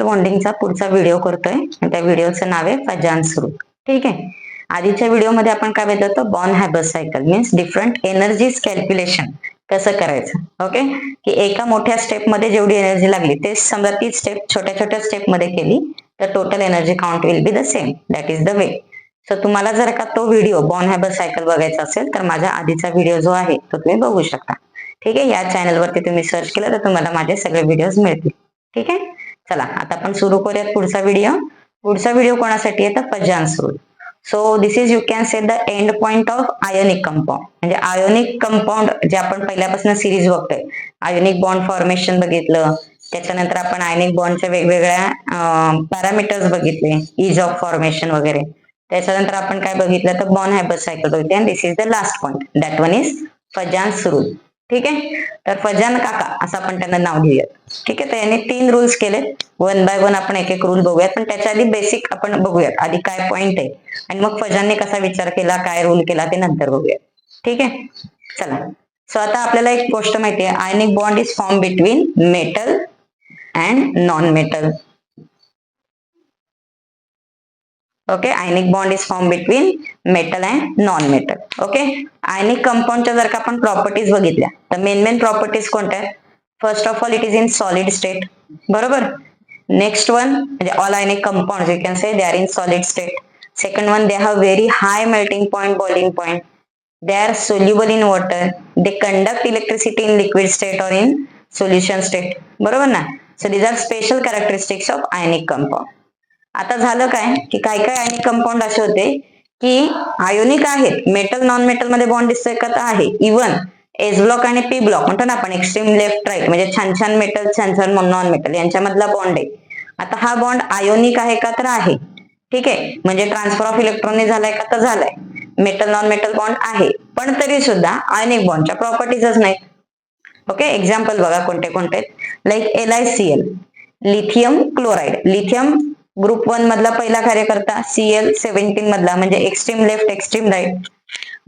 बॉन्डिंगचा पुढचा व्हिडिओ करतोय. त्या व्हिडिओचं नाव आहे फजान्स रूल. ठीक आहे. आधीच्या व्हिडिओमध्ये आपण काय बघितलं होतं, Born Haber cycle means different energies calculation कसं करायचं. ओके, की एका मोठ्या स्टेपमध्ये जेवढी एनर्जी लागली ते समजा तीच स्टेप छोट्या छोट्या स्टेपमध्ये केली तर total energy count will be the same. That is the way. So तुम्हाला जर का तो व्हिडिओ बॉर्न हॅबस सायकल बघायचा असेल तर माझा आधीचा व्हिडिओ जो आहे तो तुम्ही बघू शकता. ठीक आहे. या चॅनलवरती तुम्ही सर्च केलं तर तुम्हाला माझे सगळे व्हिडिओज मिळतील. ठीक आहे. चला आता आपण सुरू करूयात पुढचा व्हिडिओ. पुढचा व्हिडिओ कोणासाठी आहे तर फजान्स rule. So this is you can say the end point of ionic compound. म्हणजे आयोनिक कंपाऊंड जे आपण पहिल्यापासून सिरीज बघतोय, आयोनिक बॉन्ड फॉर्मेशन बघितलं, त्याच्यानंतर आपण आयोनिक बॉन्डच्या वेगवेगळ्या पॅरामीटर्स बघितले, इज ऑफ फॉर्मेशन वगैरे. त्याच्यानंतर आपण काय बघितलं तर बॉर्न हॅबस सायकल बघितली आणि this is the last point, that one is Fajans rule. ठीक आहे. तर फजान काका असं आपण त्यांना नाव घेऊयात. ठीक आहे. तर यांनी 3 रूल्स केले. वन बाय वन आपण एक एक रूल बघूयात, पण त्याच्या आधी बेसिक आपण बघूयात आधी काय पॉइंट आहे आणि मग फजानने कसा विचार केला, काय रूल केला ते नंतर बघूयात. ठीक आहे. चला. सो आता आपल्याला एक गोष्ट माहिती आहे, ionic bond is form between metal and non metal. Okay, ionic bond is form between metal and non metal. Okay, ionic कंपाऊंडच्या जर का आपण प्रॉपर्टीज बघितल्या तर मेन प्रॉपर्टीज कोणत्या आहेत? First of all it is in solid state. बरोबर. Next one म्हणजे all ionic compound you can say they are in solid state. Second one, they have very high melting point, boiling point. They are soluble in water. They conduct electricity in liquid state or in solution state. बरोबर ना. So these are special characteristics of ionic compound. आता झालं काय की काय काय आयनिक compound असे होते की आयोनिक आहेत, मेटल नॉन मेटल मध्ये बॉन्ड दिसतोय का तर आहे. इव्हन एस ब्लॉक आणि पी ब्लॉक म्हणतो ना आपण, एक्स्ट्रीम लेफ्ट राईट म्हणजे छान छान मेटल छान छान नॉन मेटल यांच्यामधला बॉन्ड आहे. आता हा बॉन्ड आयोनिक आहे का तर आहे. ठीक आहे. म्हणजे ट्रान्सफर ऑफ इलेक्ट्रॉन झालाय का तर झालाय. मेटल नॉन मेटल बॉन्ड आहे, पण तरी सुद्धा आयनिक बॉन्डच्या प्रॉपर्टीजच नाहीत. ओके, एक्झाम्पल बघा कोणते कोणते. Like LiCl, lithium chloride. Lithium group 1 मधला पहिला कार्यकर्ता, Cl17 मधला म्हणजे extreme left extreme right.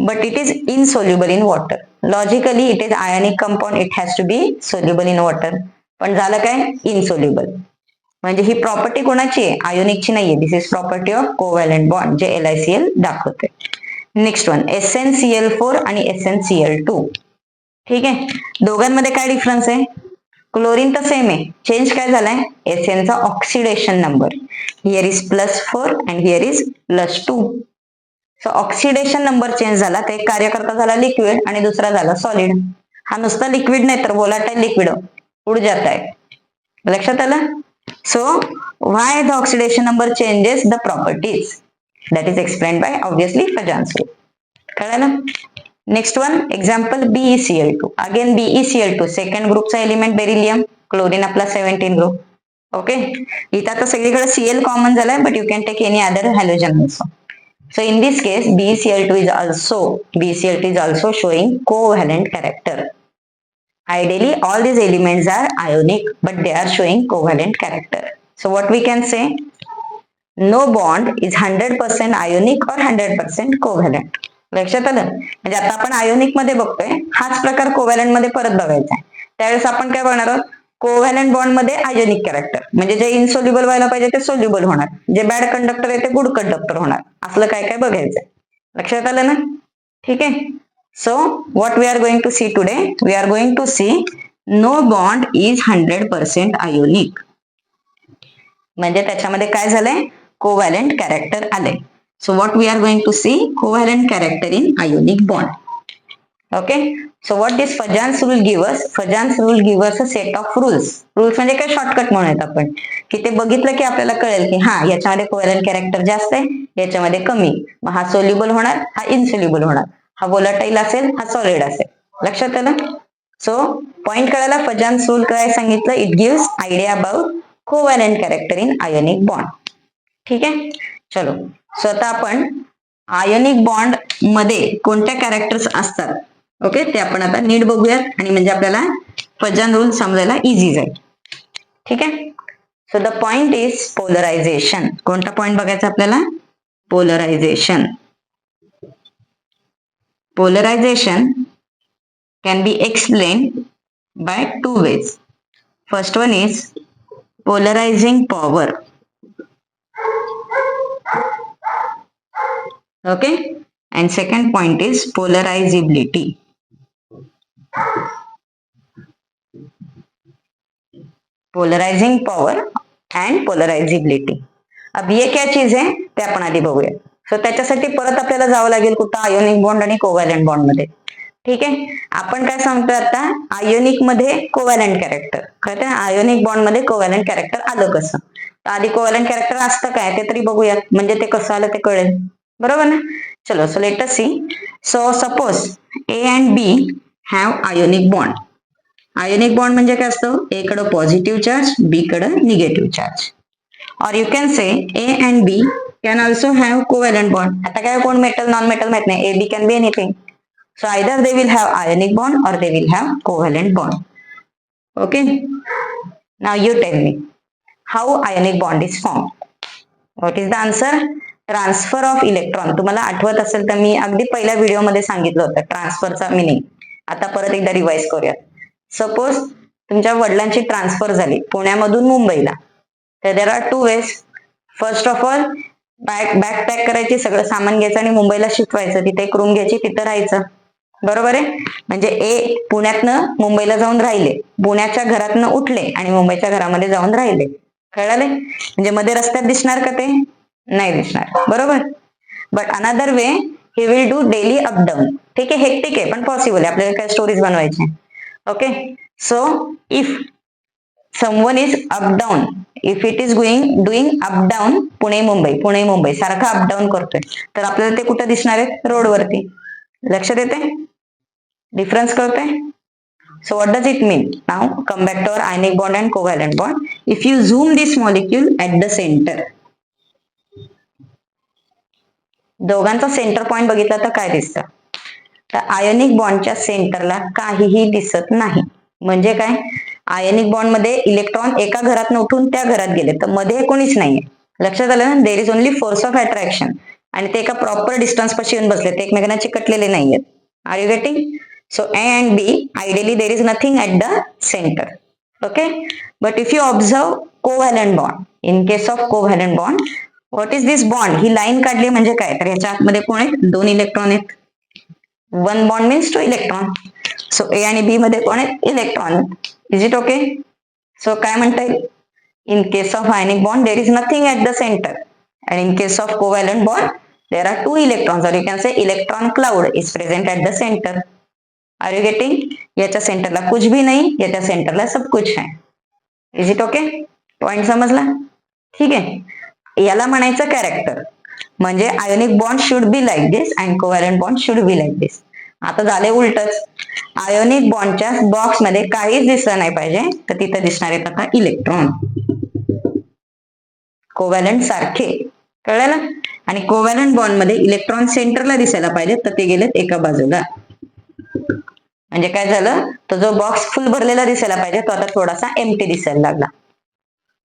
But it is insoluble in water. Logically it is ionic compound, it has to be soluble in water. पण झालं काय, इनसोल्युबल. म्हणजे ही प्रॉपर्टी कोणाची आहे, आयोनिकची नाहीये. This is property of covalent bond जे LiCl दाखवते. नेक्स्ट वन SnCl4 आणि SnCl2. ठीक आहे. दोघांमध्ये काय डिफरन्स आहे, क्लोरीन तर सेम आहे, चेंज काय झालाय, Sn चा oxidation number. Here is +4 and here is +2. So oxidation number change झाला, तर एक कार्यकर्ता झाला लिक्विड आणि दुसरा झाला सॉलिड. हा नुसता लिक्विड नाही तर वोलाटाईल लिक्विड उड जात आहे. लक्षात आलं. So why the oxidation number changes the properties, that is explained by obviously Fajans rule. कळलं. Next one example BeCl2. Again BeCl2 second ग्रुपचा एलिमेंट बेरिलियम, क्लोरीन आपला 17 ग्रुप. ओके, इथं आता सगळीकडे Cl कॉमन झालाय, but you can take any other halogen also. So in this case BeCl2 is also showing covalent character. Ideally all these elements are ionic but they are showing covalent character. So what we can say, no bond is 100% ionic or 100% covalent. लक्षात आलं. म्हणजे आता आपण ionic मध्ये बघतोय, हाच प्रकार covalent मध्ये परत बघायचा आहे. त्यावेळेस आपण काय बघणार आहोत, कोव्हॅलंट बॉन्ड मध्ये आयोनिक कॅरेक्टर म्हणजे जे इनसोल्युबल व्हायला पाहिजे ते सोल्युबल होणार, जे बॅड कंडक्टर आहे ते गुड कंडक्टर होणार, असलं काय काय बघायचंय. लक्षात आलं ना. ठीक आहे. So what we are going to see today, we are going to see no bond is 100% ionic. म्हणजे त्याच्यामध्ये काय झालंय, covalent character आले. So what we are going to see, covalent character in ionic bond. Okay. So what this Fajans rule give us? Fajans rule give us a set of rules. Rules म्हणजे काय, shortcut म्हणूयात आपण, की ते बघितलं की आपल्याला कळेल की हा याच्यामध्ये covalent character जास्त आहे, याच्यामध्ये कमी. मग हा सोल्युबल होणार, हा इनसोल्युबल होणार, हा volatile असेल, हा सॉलिड असेल. लक्षात आलं. सो पॉइंट कळाला. Fajans rule काय सांगितलं, it gives idea about covalent character in ionic bond. ठीक आहे. चलो. सो आता आपण आयोनिक बॉन्ड मध्ये कोणत्या कॅरेक्टर्स असतात, ओके, ते आपण आता नीट बघूयात आणि म्हणजे आपल्याला फजान रूल समजायला इझी जाईल. ठीक आहे. So the point is polarization. कोणता पॉइंट बघायचा आपल्याला, polarization. Polarization can be explained by two ways. First one is polarizing power. Okay, and second point is polarizability. Polarizing power and polarizability. अब ये क्या चीज आहे ते आपण आधी बघूया. सो त्याच्यासाठी परत आपल्याला जावं लागेल कुठं, आयोनिक बॉन्ड आणि कोव्हॅलंट बॉन्ड मध्ये. ठीक आहे, आपण काय सांगतो आता, आयोनिक मध्ये कोव्हॅलंट कॅरेक्टर, कळतं, आयोनिक बॉन्ड मध्ये कोव्हॅलंट कॅरेक्टर आलं कसं. तर आधी कोव्हॅलंट कॅरेक्टर असतं काय ते तरी बघूया, म्हणजे ते कसं आलं ते कळेल, बरोबर ना. चलो, so let us see. So suppose A and B have ionic bond. Ionic bond म्हणजे काय असतं, ए कडे पॉझिटिव्ह चार्ज, बी कडे निगेटिव्ह चार्ज. और you can say A and B can also have covalent bond. आता काय कोण metal non metal माहित नाही, A B can be anything. So either they will have ionic bond or they will have covalent bond. Okay. Now you tell me how ionic bond is formed. What is the answer? Transfer of electron. तुम्हाला आठवत असेल तर मी अगदी पहिल्या video मध्ये सांगितलं होतं ट्रान्सफरचा मिनिंग. आता परत एकदा रिवाइज करूया. सपोज तुमच्या वडिलांची ट्रान्सफर झाली पुण्यामधून मुंबईला, तर there are two ways. First of all bag pack करायची, सगळं सामान घ्यायचं आणि मुंबईला शिफ्ट व्हायचं. तिथे एक रूम घ्यायची, तिथं राहायचं, बरोबर आहे. म्हणजे ए पुण्यातनं मुंबईला जाऊन राहिले, पुण्याच्या घरातनं उठले आणि मुंबईच्या घरामध्ये जाऊन राहिले, कळाले. म्हणजे मध्ये रस्त्यात दिसणार का ते, नाही दिसणार, बरोबर. But another way he will do daily up down. ठीक आहे, हेक्टिक आहे पण पॉसिबल आहे, आपल्याला काय स्टोरीज बनवायचे. Okay, so if someone is up down, if it is doing up down Pune Mumbai सारखा अपडाऊन करतोय, तर आपल्याला ते कुठं दिसणार आहे, रोडवरती. लक्षात येते, difference कळतोय. So what does it mean? Now come back to our ionic bond and covalent bond. If you zoom this molecule at the center, दोघांचा सेंटर पॉइंट बघितला तर काय दिसतं, तर आयोनिक बॉन्डच्या सेंटरला काहीही दिसत नाही. म्हणजे काय, आयोनिक बॉन्ड मध्ये इलेक्ट्रॉन एका घरात उठून त्या घरात गेले, तर मध्ये कोणीच नाहीये. लक्षात आलं ना, there is only force of attraction, आणि ते एका प्रॉपर डिस्टन्स पाशी येऊन बसले, ते एकमेकांना चिकटलेले नाहीयेत. Are you getting? So A and B, ideally there is nothing at the center. Okay, but if you observe covalent bond, in case of covalent bond, what is this bond? He line काढली म्हणजे काय, तर ह्याच्या आतमध्ये कोण आहेत, दोन electron आहेत. One bond means two electron. So A आणि बी मध्ये कोण आहेत, electron. Is it okay? So काय म्हणता येईल, in case of ionic bond there is nothing at the center, and in case of covalent bond there are two electrons, or you can say electron cloud is present at the center. Are you getting? याच्या सेंटरला कुछ भी नाही, याच्या सेंटरला सब कुछ है. Is it okay? Point समजला? ठीक आहे, याला म्हणायचं कॅरेक्टर. म्हणजे ionic bond should be like this and covalent bond should be like this. आता झाले उलटच, आयोनिक बॉन्डच्या बॉक्स मध्ये काहीच दिसलं नाही पाहिजे, तर तिथे दिसणार आहेत आता इलेक्ट्रॉन, कोव्हॅलंट सारखे, कळलं ना. आणि कोव्हॅलंट बॉन्ड मध्ये इलेक्ट्रॉन सेंटरला दिसायला पाहिजे, तर ते गेलेत एका बाजूला. म्हणजे काय झालं, तो जो बॉक्स फुल भरलेला दिसायला पाहिजे तो आता थोडासा एम्प्टी दिसायला लागला.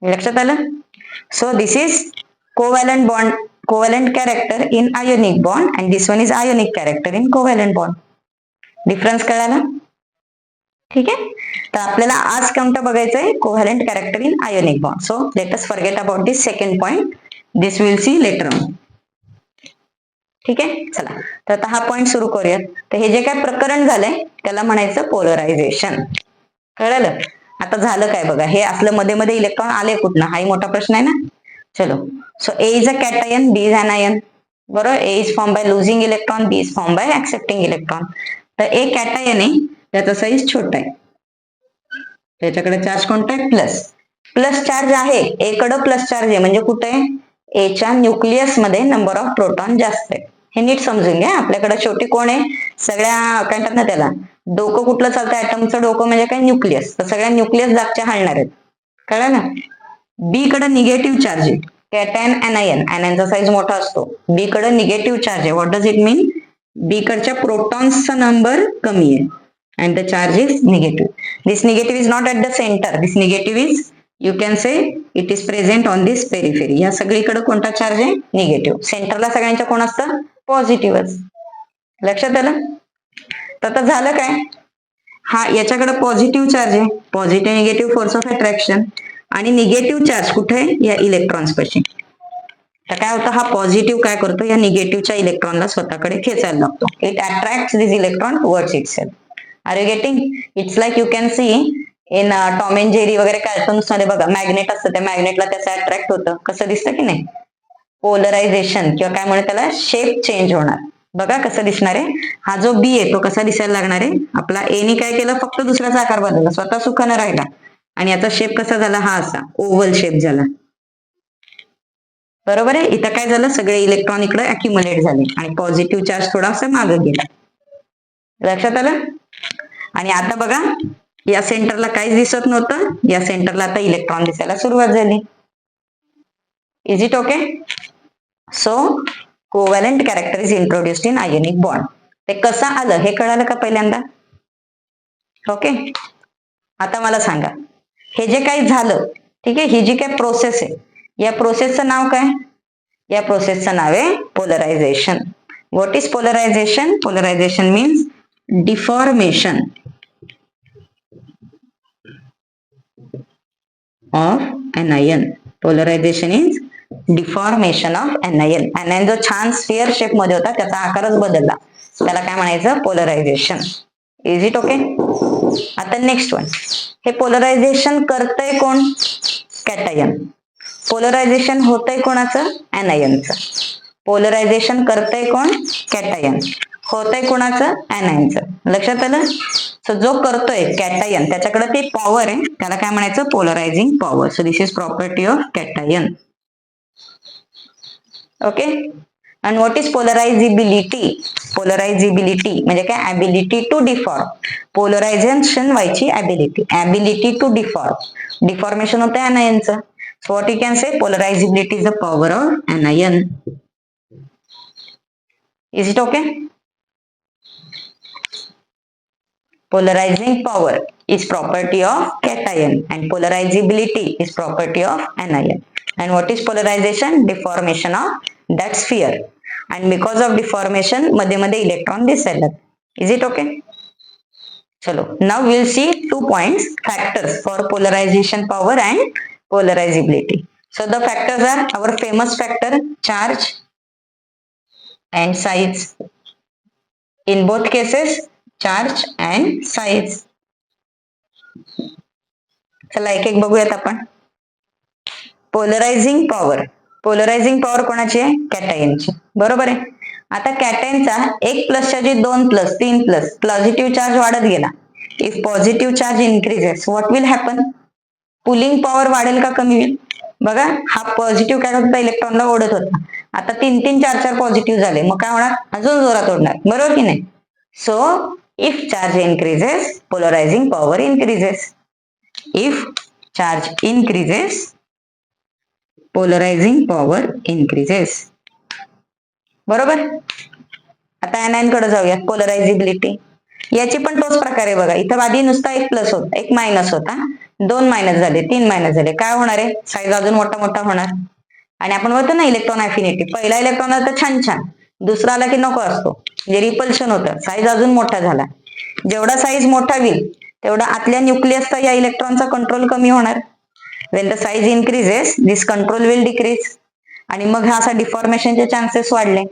लक्षात आलं? So this is covalent bond, covalent character in ionic bond, and this one is ionic character in covalent bond. Difference कळाला? ठीक आहे, तर आपल्याला आज कोणतं बघायचंय, covalent character in ionic bond. So let us forget about this second point, this will see later on. ठीक आहे, चला तर आता हा पॉइंट सुरू करूयात. तर हे जे काय प्रकरण झालंय त्याला म्हणायचं पोलरायझेशन. कळलं? आता झालं काय बघा, हे असलं मध्ये मध्ये इलेक्ट्रॉन आले कुठनं, हाही मोठा प्रश्न आहे ना. चलो, so A is a cation, B is anion, बरोबर. A is form by losing electron, B is form by accepting electron. तर ए कॅटायन आहे, त्याचा साईज छोटा आहे, त्याच्याकडे चार्ज कोणता आहे, प्लस. प्लस चार्ज आहे, ए कडे प्लस चार्ज आहे, म्हणजे कुठे, एच्या न्यूक्लियस मध्ये नंबर ऑफ प्रोटॉन जास्त आहे. हे नीट समजून घ्या. आपल्याकडे शेवटी कोण आहे, सगळ्या काय म्हणतात ना त्याला, डोकं कुठलं चालतं, ऍटमचं डोकं म्हणजे काय, न्यूक्लियस. तर सगळ्या न्यूक्लियस जागच्या हलणार आहेत, कळलं ना. बी कडे निगेटिव्ह चार्ज आहे, कॅटायन अनायन, अनायनचा साईज मोठा असतो, बी कडे निगेटिव्ह चार्ज आहे. व्हॉट डज इट मीन, बी कडच्या प्रोटॉन्सचा नंबर कमी आहे, and the charge is negative. This negative is not at the center, this negative is, you can say it is present on this periphery. या सगळीकडे कोणता चार्ज आहे, negative. सेंटरला सगळ्यांच्या कोण असतं, पॉझिटिव्हच. लक्षात आलं? तर आता झालं काय, हा याच्याकडे पॉझिटिव्ह चार्ज आहे, positive negative force of attraction, आणि निगेटिव्ह चार्ज कुठे आहे? या इलेक्ट्रॉन्स पाशी. तर काय होतं, हा पॉझिटिव्ह काय करतो, या निगेटिव्हच्या इलेक्ट्रॉनला स्वतःकडे खेचायला लागतो. It attract this electron towards itself. Are you getting? It's like you can see in Tom and Jerry वगैरे कार्टून्स मध्ये बघा, मॅग्नेट असतं, त्या मॅग्नेटला त्याचं अट्रॅक्ट होतं, कसं दिसतं की नाही? पोलरायझेशन किंवा काय म्हणून त्याला शेप चेंज होणार. बघा कसं दिसणार आहे. हा जो बी आहे तो कसा दिसायला लागणार आहे? आपला एनी काय केलं, फक्त दुसऱ्याचा आकार बदलला, स्वतः सुखानं राहिला, आणि याचा शेप कसा झाला? हा असा ओव्हल शेप झाला. बरोबर आहे. इथं काय झालं, सगळे इलेक्ट्रॉन इकडे अक्युमुलेट झाले आणि पॉझिटिव्ह चार्ज थोडासा मागे गेला. लक्षात आलं? आणि आता बघा, या सेंटरला काहीच दिसत नव्हतं, या सेंटरला आता इलेक्ट्रॉन दिसायला सुरुवात झाली. Is it okay? So covalent character is introduced in ionic bond. ते कसं आलं हे कळालं का पहिल्यांदा? ओके. आता मला सांगा, हे जे काही झालं, ठीक आहे, ही जी काही प्रोसेस आहे, या प्रोसेसचं नाव काय? या प्रोसेसचं नाव आहे polarization. What is polarization? Polarization means deformation of anion. Polarization is deformation of anion. anion जो छान स्फिअर शेप मध्ये होता त्याचा आकारच बदलला, त्याला काय म्हणायचं? पोलरायझेशन. Is it okay? आता नेक्स्ट वन, हे पोलरायझेशन करतंय कोण? कॅटायन. पोलरायझेशन होतंय कोणाचं? anion चं. पोलरायझेशन करतंय कोण? कॅटायन. होतंय कोणाचं? anion. लक्षात आलं? सो जो करतोय कॅटायन, त्याच्याकडे ती पॉवर आहे, त्याला काय म्हणायचं? Polarizing power. So this is property of cation. Okay. आणि व्हॉट इज पोलरायझिबिलिटी? पोलरायझिबिलिटी म्हणजे काय? Ability to deform. पोलरायझेशन व्हायची ability, ability to deform. Deformation होतं ॲनायनचं. So what you can say? Polarizability is the power of anion. Is it okay? Polarizing power is property of cation and polarizability is property of anion. And what is polarization? Deformation of that sphere. And because of deformation, मध्ये electron दिसायला. Is it okay? चलो, now we'll see 2 points, factors for polarization power and polarizability. So the factors are our famous factor, charge and size. In both cases, charge and size. चला एक एक बघूयात आपण. पोलरायझिंग power. पोलरायझिंग power कोणाची आहे? कॅटायनची. बरोबर आहे. आता कॅटायनचा 1 प्लसच्या जे 2 प्लस 3 प्लस पॉझिटिव्ह चार्ज वाढत गेला. If positive charge increases, what will happen? Pulling power वाढेल का कमी होईल? बघा, हा पॉझिटिव्ह काय होता? इलेक्ट्रॉनला ओढत होता. आता 3 4 4 पॉझिटिव्ह झाले, मग काय होणार? अजून जोरात ओढणार. बरोबर की नाही? So if charge increases, polarizing power increases. If charge increases, polarizing power increases. बरोबर? आता anion कडे जाऊया. पोलरायझिबिलिटी याची पण तोच प्रकार आहे बघा. इथं आधी नुसता 1 प्लस होता, 1 मायनस होता, 2 मायनस झाले, 3 मायनस झाले. काय होणार आहे? साईज अजून मोठा मोठा होणार. आणि आपण बोलतो ना इलेक्ट्रॉन अफिनिटी, पहिला इलेक्ट्रॉन आला तर छान छान, दुसरा आला की नको असतो, म्हणजे रिपल्शन होतं, साईज अजून मोठा झाला. जेवढा साईज मोठा होईल तेवढा आतल्या न्यूक्लियसचा या इलेक्ट्रॉनचा कंट्रोल कमी होणार. when the size increases this control will decrease आणि मग हा असा डिफॉर्मेशनचे चान्सेस वाढले.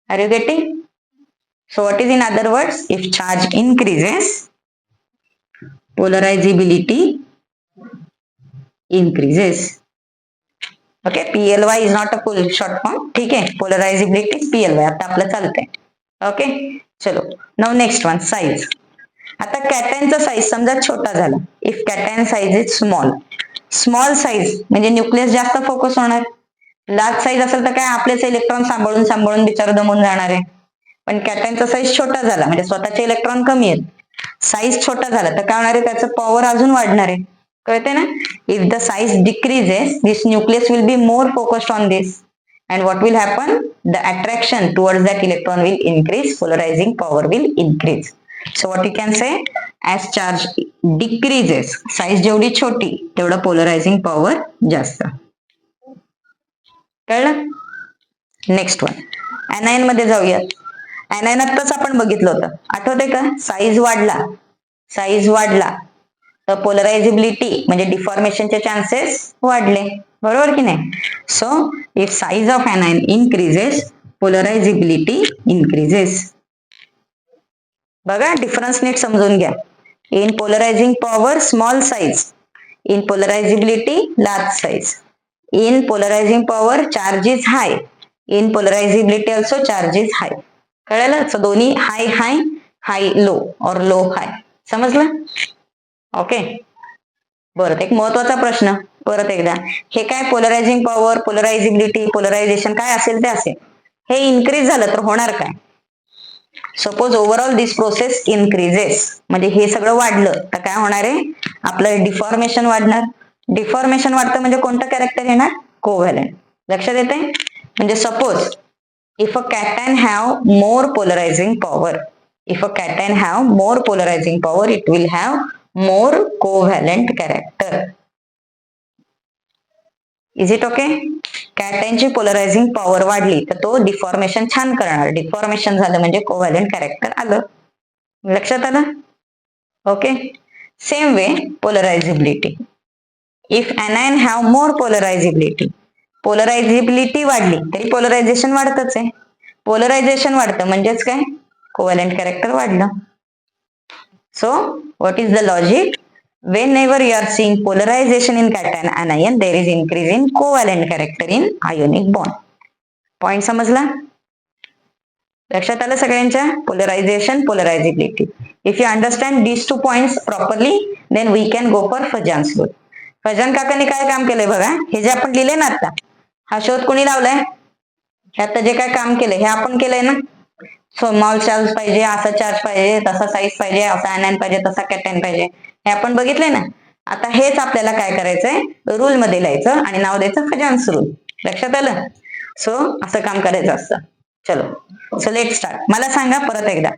Are you getting? So what is in other words? If charge increases, polarizability increases. Okay. PLY is not a full short form. ठीक आहे. पोलरायझिबिलिटी PLY आता आपलं चालतंय. ओके. चलो, नाउ नेक्स्ट वन, साईज. आता कॅटायनचा साईज समजा छोटा झाला. If cation size is small. Small size म्हणजे न्यूक्लियस जास्त फोकस होणार. लार्ज साईज असेल तर काय आपलेच इलेक्ट्रॉन सांभाळून सांभाळून बिचार दमून जाणार आहे. पण कॅटायनचा साईज छोटा झाला म्हणजे स्वतःचे इलेक्ट्रॉन कमी आहेत. साईज छोटा झाला तर काय होणार आहे? त्याचं पॉवर अजून वाढणार आहे. कळते ना? If the size decreases, this nucleus will be more focused on this. And what will happen? The attraction towards that electron will increase, polarizing power will increase. So what you can say? As charge decreases, size जेवढी छोटी तेवढा polarizing power जास्त. कळलं? Next one, anion मध्ये जाऊयात. anion आत्ताच आपण बघितलं होतं, आठवतंय का? साईज वाढला, साईज वाढला तर पोलरायझिबिलिटी म्हणजे डिफॉर्मेशनचे चान्सेस वाढले, बरोबर की नाही. So if size of anion increases, polarizability increases. बघा डिफरन्स नीट समजून घ्या. In polarizing power small size, in polarizability large size. In polarizing power charge is high, in polarizability also charge is high. कळलं. So दोन्ही हाय हाय, हाय low और low हाय. समजलं. Okay. बरं, एक महत्वाचा प्रश्न परत एकदा, हे काय पोलरायझिंग पॉवर, पोलरायझिबिलिटी, पोलरायझेशन काय असेल ते असेल, हे इन्क्रीज झालं तर होणार काय. सपोज ओव्हरऑल दिस प्रोसेस इन्क्रीजेस, म्हणजे हे सगळं वाढलं तर काय होणार आहे, आपलं डिफॉर्मेशन वाढणार. डिफॉर्मेशन वाढतं म्हणजे कोणतं कॅरेक्टर येणार, कोव्हॅलेंट. लक्षात येते. म्हणजे suppose if a cation have more polarizing power, if a cation have more polarizing power, it will have more covalent character. Is it okay? कॅटॅनची पोलरायझिंग पॉवर वाढली तर तो डिफॉर्मेशन छान करणार. डिफॉर्मेशन झालं म्हणजे कोव्हॅलेंट कॅरेक्टर आलं. लक्षात आलं. Okay. Same way polarizability, if anion have more polarizability, polarizability वाढली तरी पोलरायझेशन वाढतच आहे. पोलरायझेशन वाढतं म्हणजेच काय, कोव्हॅलेंट कॅरेक्टर वाढलं. So what is the logic, whenever you are seeing polarization in cation anion, there is increase in covalent character in ionic bond. Point समजला. लक्षात आलं सगळ्यांच्या. Polarization, polarizability. If you understand these two points properly, then we can go for Fajans rule. Fajan काकांनी काय काम केलंय बघा, हे जे आपण लिहिले ना आता, हा शोध कोणी लावलाय, आता जे काय काम केलंय हे आपण केलंय ना. स्मॉल चार्ज पाहिजे, असा चार्ज पाहिजे, तसा साईज पाहिजे, असा anion पाहिजे, तसा कॅटॅन पाहिजे, हे आपण बघितलंय ना. आता हेच आपल्याला काय करायचंय, रूल मध्ये लिहायचं आणि नाव द्यायचं फजान्स रूल. लक्षात आलं. सो असं काम करायचं असतं. चलो, सो लेट स्टार्ट. मला सांगा परत एकदा,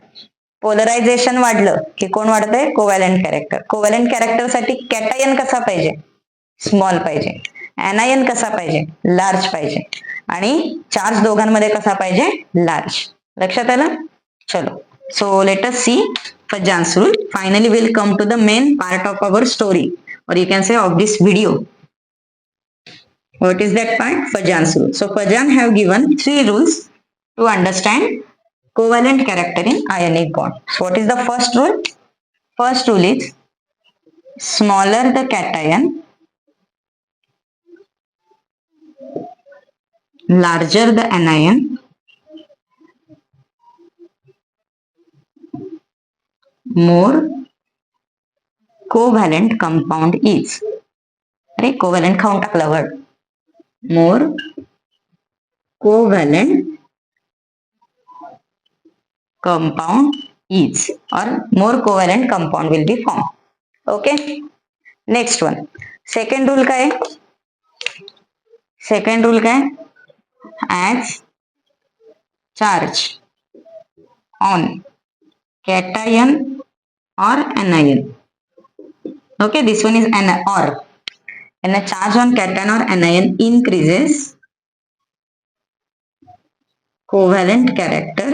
पोलरायझेशन वाढलं की कोण वाढतंय, कोव्हॅलेंट कॅरेक्टर. कोव्हॅलेंट कॅरेक्टर साठी कॅटायन कसा पाहिजे, स्मॉल पाहिजे. anion कसा पाहिजे, लार्ज पाहिजे. आणि चार्ज दोघांमध्ये कसा पाहिजे, लार्ज. लक्षात आलं. चलो, so let us see Fajans rule. Finally will come to the main part of our story, or you can say of this video. What is that part? Fajans rule. So Fajan have given 3 rules to understand covalent character in ionic bond. So what is the first rule? First rule is smaller the cation, larger the anion, more covalent compound is. अरे covalent खाऊन टाकला word. More covalent compound is, or more covalent compound will be formed. Okay. Next one. Second rule काय, second rule काय, as charge on cation or anion. Okay, this one is an or. And a charge on cation or anion increases, covalent character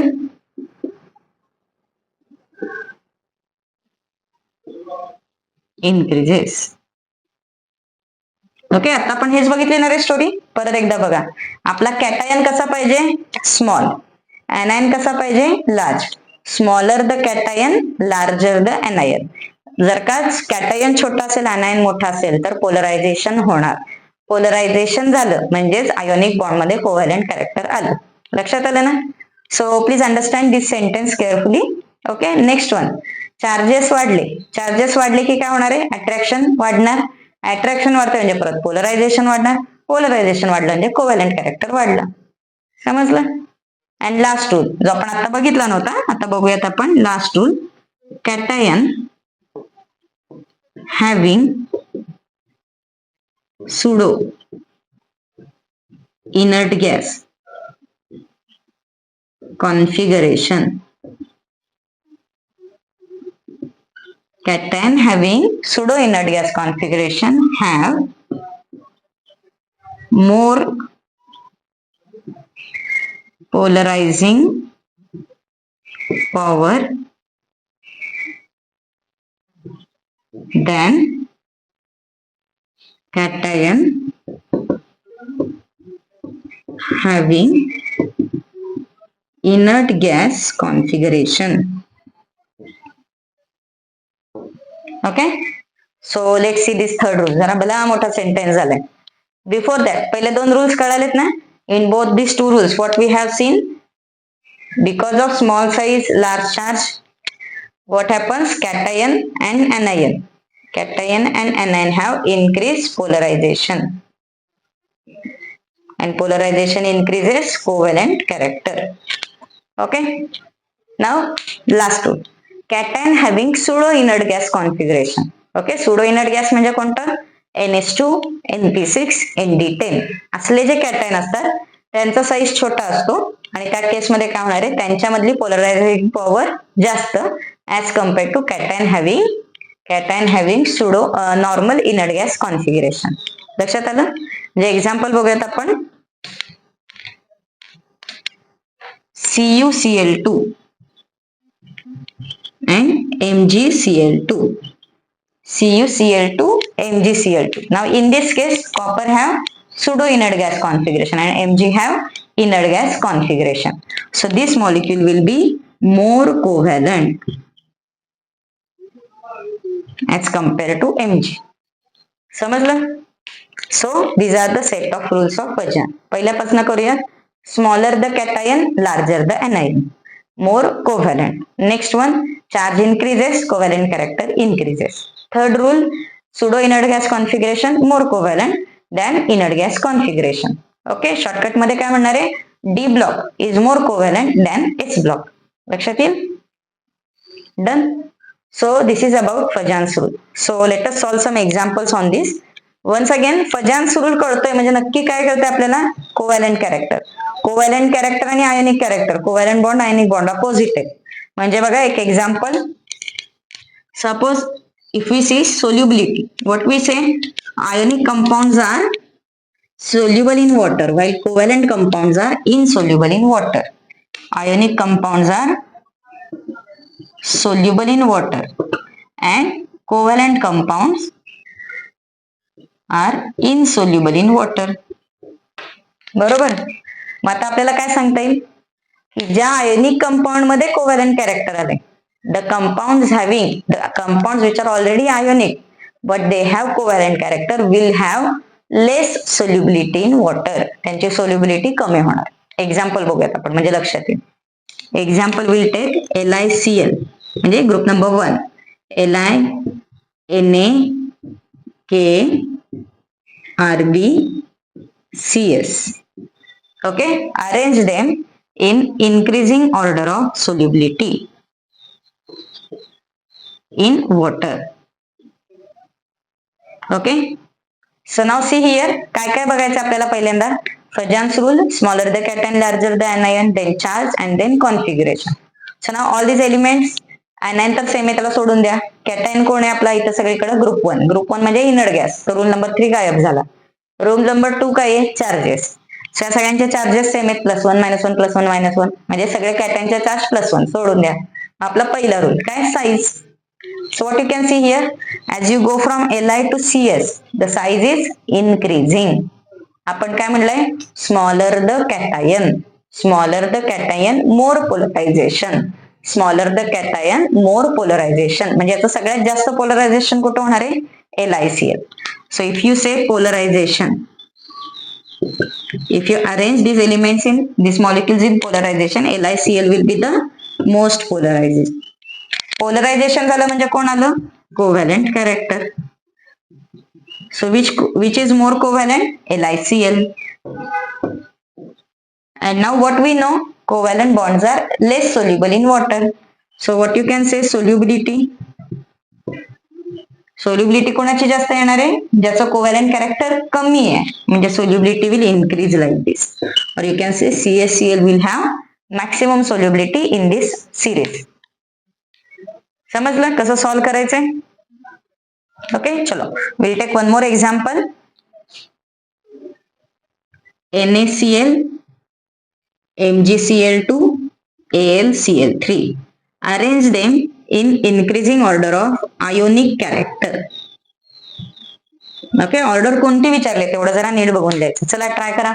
increases. Okay. आता आपण हेच बघितले ना रे story. परत एकदा बघा, आपला कॅटायन कसा पाहिजे, स्मॉल. anion कसा पाहिजे, large. Smaller the cation, larger the anion. जर का कॅटायन छोटा असेल, anion मोठा असेल तर पोलरायझेशन होणार. पोलरायझेशन झालं म्हणजेच आयोनिक बॉन्ड मध्ये कोव्हॅलेंट कॅरेक्टर आलं. लक्षात आलं ना. So please understand this sentence carefully. Okay. Next one, charges वाढले. चार्जेस वाढले की काय होणार आहे, अट्रॅक्शन वाढणार. अट्रॅक्शन वाढतं म्हणजे परत पोलरायझेशन वाढणार. पोलरायझेशन वाढलं म्हणजे कोव्हॅलेंट कॅरेक्टर वाढलं. समजलं. अँड लास्ट रूल जो आपण आता बघितला नव्हता, आता बघूयात आपण last rule. Cation having pseudo inert gas configuration, cation having pseudo inert gas configuration have more polarizing power than cation having inert gas configuration. Okay, so let's see this third rule. जरा भला मोठा sentence झालाय. Before that, पहिले दोन rules कळालेत ना? In both these two rules, what we have seen, because of small size, large charge, what happens? Cation and anion. Cation and anion have increased polarization. And polarization increases covalent character. Okay. Now, last rule. Cation having pseudo inert gas configuration. Okay, pseudo inert gas म्हणजे कोणतं? NH2, NP6, ND10 असले जे cation असतात त्यांचा size छोटा असतो आणि त्या केसमध्ये काय होणार आहे, त्यांच्यामधली पोलरायझिंग पॉवर जास्त as compare to cation having pseudo normal inert gas configuration. लक्षात आलं? जे एक्झाम्पल बघूयात आपण. CuCl2 and MgCl2. CuCl2, MgCl2. Now in this case, copper have pseudo inert gas configuration and Mg have inert gas configuration. So this molecule will be more covalent as compared to Mg. समजलं? So these are the set of rules of Pajan. पहिल्यापासून करूया. Smaller the cation, larger the anion. More covalent. Next one, charge increases, covalent character increases. Third rule, pseudo inert gas configuration more covalent than inert gas configuration. Okay, shortcut मध्ये काय म्हणणार आहे? D block is more covalent than S block. लक्षात येईल? Done. So this is about Pajan's rule. So let us solve some examples on this. Once again, Pajan's rule कळतोय म्हणजे नक्की काय कळतंय आपल्याला? Covalent character. कोव्हॅलंट कॅरेक्टर आणि ionic character. Covalent bond, ionic bond opposite आहे. म्हणजे बघा एक example. Suppose if we see solubility, what we say? Ionic compounds are soluble in water while covalent compounds are insoluble in water. Ionic compounds are soluble in water and covalent compounds are insoluble in water. बरोबर. मग आता आपल्याला काय सांगता येईल की ज्या ionic compound मध्ये कोव्हॅलंट कॅरेक्टर आले, the compounds which are already ionic but they have covalent character will have less solubility in water. त्यांची solubility कमी होणार. एक्झाम्पल बघूयात आपण म्हणजे लक्षात येईल. एक्झाम्पल विल टेक LiCl म्हणजे group number 1, LiNaKRbCs. Okay, arrange them in increasing order of solubility in water. Okay, so now see here, काय काय बघायचं आपल्याला पहिल्यांदा. Pajan's rule, smaller the cation, larger the anion, then charge and then configuration. So now all these elements, anion तर same आहे त्याला सोडून द्या. कॅटायन कोण आहे आपला इथं सगळीकडे? ग्रुप 1. ग्रुप 1 म्हणजे इनर्ट गॅस. तर रूल नंबर 3 गायब झाला. रूल नंबर 2 काय आहे? चार्जेस. त्या सगळ्यांचे चार्जेस सेम आहेत, +1 -1 +1 -1 म्हणजे सगळे कॅटायनचे चार्ज +1 सोडून द्या. आपला पहिला रूल काय? Size. So what you can see here, as you go from Li to Cs, the size is increasing. आपण काय म्हणलंय? Smaller the cation, more polarization. Smaller the cation, more polarization. म्हणजे याचं सगळ्यात जास्त पोलरायझेशन कुठं होणार आहे? LiCl. So if you say polarization, if you arrange these elements in these molecules in polarization, LiCl will be the most polarized. Polarization झालं म्हणजे कोण आलं? Covalent character. So which is more covalent? LiCl. And now what we know? Covalent bonds are less soluble in water. So what you can say? Solubility. Solubility कोणाची जास्त येणार आहे? ज्याचं covalent character कमी आहे म्हणजे solubility will increase like this. और you can say CaCl will have maximum solubility in this series. समजलं कसं सॉल्व्ह करायचंय? ओके, चलो will take one more example. NaCl, MgCl2, AlCl3. Arrange them in increasing order of ionic character. Okay, order कोणती विचारले तेवढं जरा नीट बघून द्यायचं. चला ट्राय करा.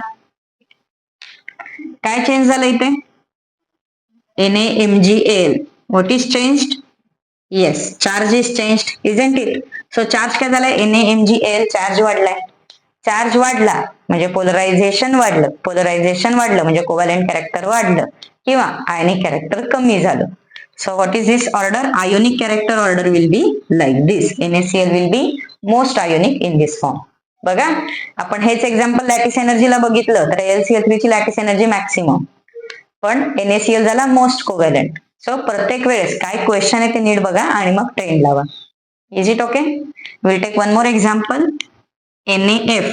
काय चेंज झालं इथे? NaMgAl. What is changed? Yes, charge is changed, isn't it? So charge काय झालाय? NaMgAl चार्ज वाढलाय. चार्ज वाढला म्हणजे पोलरायझेशन वाढलं. पोलरायझेशन वाढलं म्हणजे कोव्हॅलेंट कॅरेक्टर वाढलं किंवा आयनिक कॅरेक्टर कमी झालं. So what is this order? Ionic character order will be like this. NaCl will be most ionic in this form. बघा, आपण हेच एक्झाम्पल लॅटिस एनर्जीला बघितलं तर AlCl3 ची लॅटिस एनर्जी मॅक्सिमम, पण NaCl झाला मोस्ट कोव्हॅलेंट. सो प्रत्येक वेळेस काय क्वेश्चन आहे ते नीट बघा आणि मग ट्रेंड लावा. Is it okay? Will take one more example. NaF,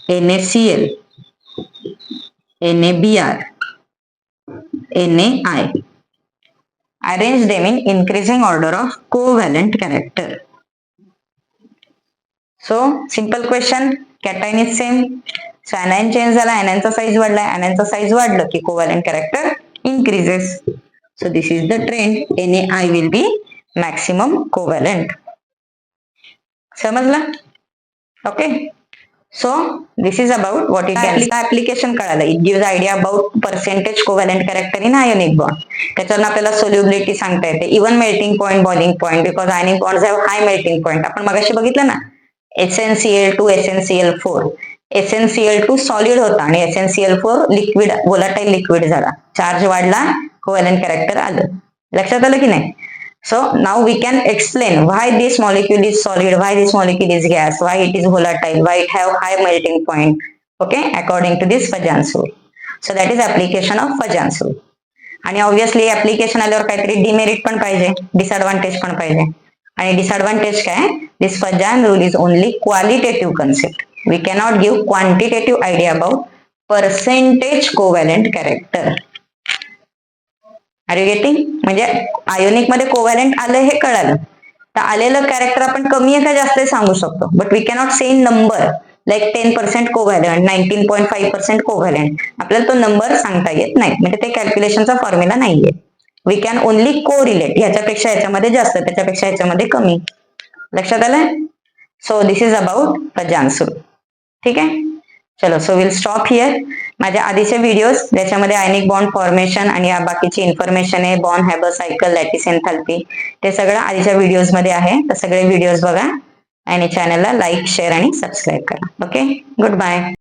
NaCl, NaBr, Na. Arrange them in increasing order of covalent character. So simple question. Cation is same. So anion change झाला, anion चा size वाढला, anion चा size वाढलं की covalent character increases. So this is the trend. Na will be maximum covalent. समजला? Okay. So this is about what it can application कळालं. It gives idea about percentage covalent character in ionic bond. त्याच्यावर आपल्याला solubility सांगता येते. Even melting point, boiling point, because ionic bonds have high melting point. आपण मगाशी बघितलं ना, SnCl2, SnCl4. SnCl2 solid होता आणि SnCl4 लिक्विड, volatile लिक्विड झाला. चार्ज वाढला, covalent character आलं. लक्षात आलं की नाही? So now we can explain why this molecule is solid, why this molecule is gas, why it is volatile, why it have high melting point. Okay, according to this Pajan's rule. So that is application of Pajan's rule. आणि obviously application आल्यावर काहीतरी demerit पण पाहिजे, disadvantage पण पाहिजे. आणि disadvantage काय? दिस Pajan rule is only qualitative concept. We cannot give quantitative idea about percentage covalent character. Are you getting? म्हणजे आयोनिक मध्ये कोव्हॅलेंट आलं हे कळालं, तर आलेलं कॅरेक्टर आपण कमी आहे का जास्त आहे सांगू शकतो, but we cannot say in number like 10% covalent, 19.5% covalent. आपल्याला तो नंबर सांगता येत नाही, म्हणजे ते कॅल्क्युलेशनचा फॉर्म्युला नाहीये. वी कॅन ओनली कोरिलेट, ह्याच्यापेक्षा ह्याच्यामध्ये जास्त, त्याच्यापेक्षा ह्याच्यामध्ये कमी. लक्षात आलंय? So this is about Pajan's rule. ठीक आहे, चलो. So will stop here. माझ्या आधीचे व्हिडिओज ज्याच्यामध्ये आयनिक बॉन्ड फॉर्मेशन आणि या बाकीची इन्फॉर्मेशन आहे, बॉन्ड हॅबर सायकल, लॅटिस एन्थॅल्पी, ते सगळं आधीच्या व्हिडिओज मध्ये आहे. तर सगळे व्हिडिओज बघा आणि चॅनलला लाईक, शेअर आणि सबस्क्राईब करा. Okay, good bye.